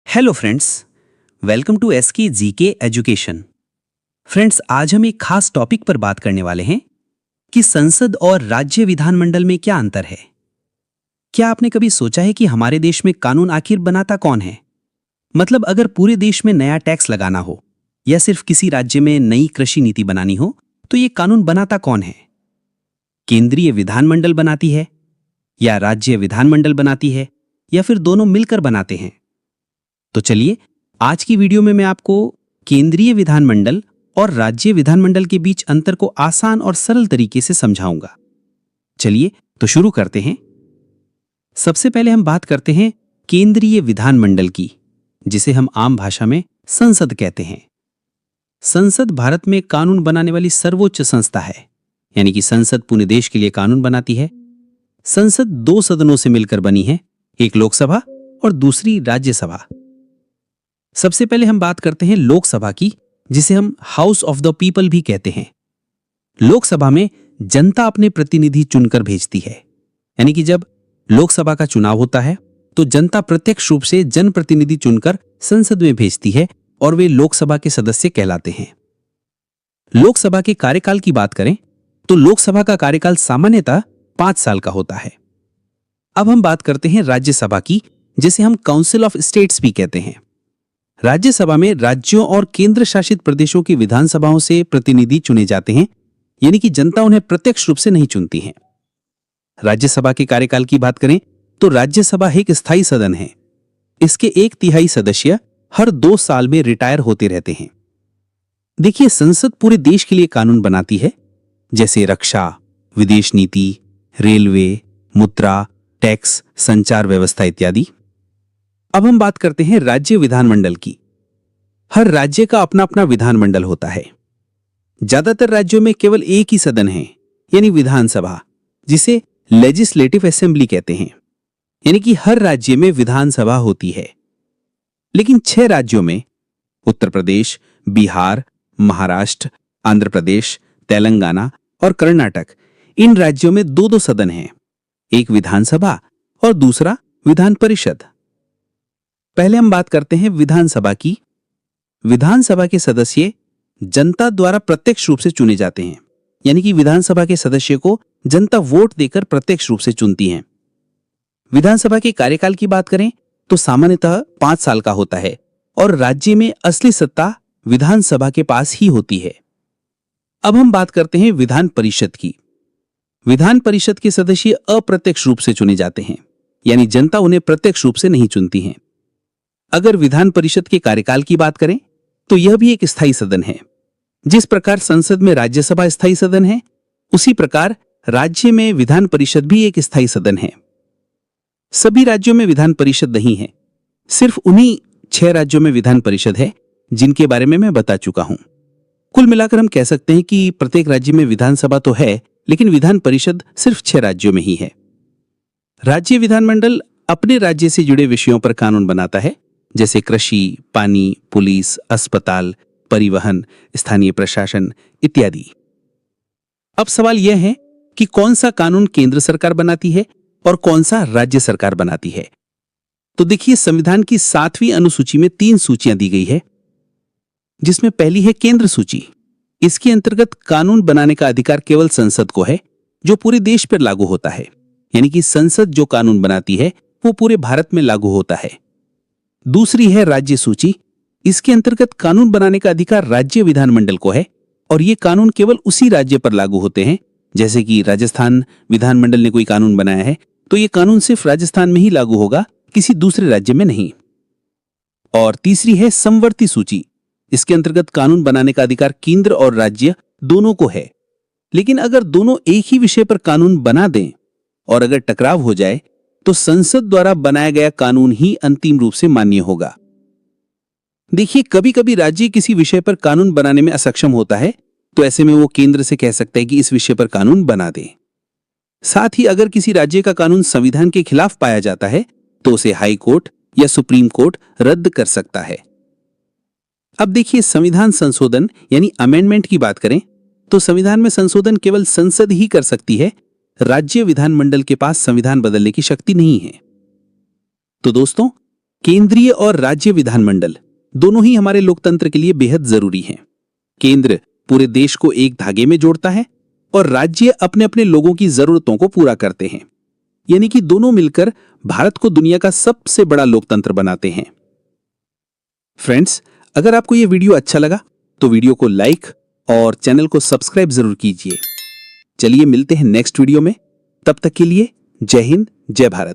Hello friends, welcome to SK GK education. Friends, आज हम एक खास टॉपिक पर बात करने वाले हैं कि संसद और राज्य विधानमंडल में क्या अंतर है। क्या आपने कभी सोचा है कि हमारे देश में कानून आखिर बनाता कौन है? मतलब अगर पूरे देश में नया टैक्स लगाना हो या सिर्फ किसी राज्य में नई कृषि नीति बनानी हो, तो ये कानून बनाता कौन है? केंद्रीय विधानमंडल बनाती है या राज्य विधानमंडल बनाती है या फिर दोनों मिलकर बनाते हैं? तो चलिए, आज की वीडियो में मैं आपको केंद्रीय विधानमंडल और राज्य विधानमंडल के बीच अंतर को आसान और सरल तरीके से समझाऊंगा। चलिए तो शुरू करते हैं। सबसे पहले हम बात करते हैं केंद्रीय विधानमंडल की, जिसे हम आम भाषा में संसद कहते हैं। संसद भारत में कानून बनाने वाली सर्वोच्च संस्था है, यानी कि संसद पूरे देश के लिए कानून बनाती है। संसद दो सदनों से मिलकर बनी है, एक लोकसभा और दूसरी राज्यसभा। सबसे पहले हम बात करते हैं लोकसभा की, जिसे हम हाउस ऑफ द पीपल भी कहते हैं। लोकसभा में जनता अपने प्रतिनिधि चुनकर भेजती है, यानी कि जब लोकसभा का चुनाव होता है तो जनता प्रत्यक्ष रूप से जनप्रतिनिधि चुनकर संसद में भेजती है और वे लोकसभा के सदस्य कहलाते हैं। लोकसभा के कार्यकाल की बात करें तो लोकसभा का कार्यकाल सामान्यतः 5 साल का होता है। अब हम बात करते हैं राज्यसभा की, जिसे हम काउंसिल ऑफ स्टेट्स भी कहते हैं। राज्यसभा में राज्यों और केंद्र शासित प्रदेशों की विधानसभाओं से प्रतिनिधि चुने जाते हैं, यानी कि जनता उन्हें प्रत्यक्ष रूप से नहीं चुनती है। राज्यसभा के कार्यकाल की बात करें तो राज्यसभा एक स्थायी सदन है। इसके 1/3 सदस्य हर 2 साल में रिटायर होते रहते हैं। देखिए, संसद पूरे देश के लिए कानून बनाती है, जैसे रक्षा, विदेश नीति, रेलवे, मुद्रा, टैक्स, संचार व्यवस्था इत्यादि। अब हम बात करते हैं राज्य विधानमंडल की। हर राज्य का अपना अपना विधानमंडल होता है। ज्यादातर राज्यों में केवल एक ही सदन है, यानी विधानसभा, जिसे लेजिस्लेटिव असेंबली कहते हैं, यानी कि हर राज्य में विधानसभा होती है। लेकिन 6 राज्यों में, उत्तर प्रदेश, बिहार, महाराष्ट्र, आंध्र प्रदेश, तेलंगाना और कर्नाटक, इन राज्यों में 2-2 सदन हैं, एक विधानसभा और दूसरा विधान परिषद। पहले हम बात करते हैं विधानसभा की। विधानसभा के सदस्य जनता द्वारा प्रत्यक्ष रूप से चुने जाते हैं, यानी कि विधानसभा के सदस्य को जनता वोट देकर प्रत्यक्ष रूप से चुनती है। विधानसभा के कार्यकाल की बात करें तो सामान्यतः 5 साल का होता है और राज्य में असली सत्ता विधानसभा के पास ही होती है। अब हम बात करते हैं विधान परिषद की। विधान परिषद के सदस्य अप्रत्यक्ष रूप से चुने जाते हैं, यानी जनता उन्हें प्रत्यक्ष रूप से नहीं चुनती है। अगर विधान परिषद के कार्यकाल की बात करें तो यह भी एक स्थायी सदन है। जिस प्रकार संसद में राज्यसभा स्थायी सदन है, उसी प्रकार राज्य में विधान परिषद भी एक स्थायी सदन है। सभी राज्यों में विधान परिषद नहीं है, सिर्फ उन्हीं 6 राज्यों में विधान परिषद है जिनके बारे में मैं बता चुका हूं। कुल मिलाकर हम कह सकते हैं कि प्रत्येक राज्य में विधानसभा तो है, लेकिन विधान परिषद सिर्फ 6 राज्यों में ही है। राज्य विधानमंडल अपने राज्य से जुड़े विषयों पर कानून बनाता है, जैसे कृषि, पानी, पुलिस, अस्पताल, परिवहन, स्थानीय प्रशासन इत्यादि। अब सवाल यह है कि कौन सा कानून केंद्र सरकार बनाती है और कौन सा राज्य सरकार बनाती है। तो देखिए, संविधान की 7वीं अनुसूची में 3 सूचियां दी गई है, जिसमें पहली है केंद्र सूची। इसके अंतर्गत कानून बनाने का अधिकार केवल संसद को है, जो पूरे देश पर लागू होता है, यानी कि संसद जो कानून बनाती है वो पूरे भारत में लागू होता है। दूसरी है राज्य सूची। इसके अंतर्गत कानून बनाने का अधिकार राज्य विधानमंडल को है और ये कानून केवल उसी राज्य पर लागू होते हैं। जैसे कि राजस्थान विधानमंडल ने कोई कानून बनाया है तो ये कानून सिर्फ राजस्थान में ही लागू होगा, किसी दूसरे राज्य में नहीं। और तीसरी है समवर्ती सूची। इसके अंतर्गत कानून बनाने का अधिकार केंद्र और राज्य दोनों को है, लेकिन अगर दोनों एक ही विषय पर कानून बना दें और अगर टकराव हो जाए तो संसद द्वारा बनाया गया कानून ही अंतिम रूप से मान्य होगा। देखिए, कभी कभी राज्य किसी विषय पर कानून बनाने में असक्षम होता है, तो ऐसे में वो केंद्र से कह सकता है कि इस विषय पर कानून बना दे। साथ ही अगर किसी राज्य का कानून संविधान के खिलाफ पाया जाता है तो उसे हाई कोर्ट या सुप्रीम कोर्ट रद्द कर सकता है। अब देखिए, संविधान संशोधन यानी अमेंडमेंट की बात करें तो संविधान में संशोधन केवल संसद ही कर सकती है। राज्य विधानमंडल के पास संविधान बदलने की शक्ति नहीं है। तो दोस्तों, केंद्रीय और राज्य विधानमंडल दोनों ही हमारे लोकतंत्र के लिए बेहद जरूरी हैं। केंद्र पूरे देश को एक धागे में जोड़ता है और राज्य अपने अपने लोगों की जरूरतों को पूरा करते हैं, यानी कि दोनों मिलकर भारत को दुनिया का सबसे बड़ा लोकतंत्र बनाते हैं। फ्रेंड्स, अगर आपको यह वीडियो अच्छा लगा तो वीडियो को लाइक और चैनल को सब्सक्राइब जरूर कीजिए। चलिए मिलते हैं नेक्स्ट वीडियो में। तब तक के लिए जय हिंद, जय भारत।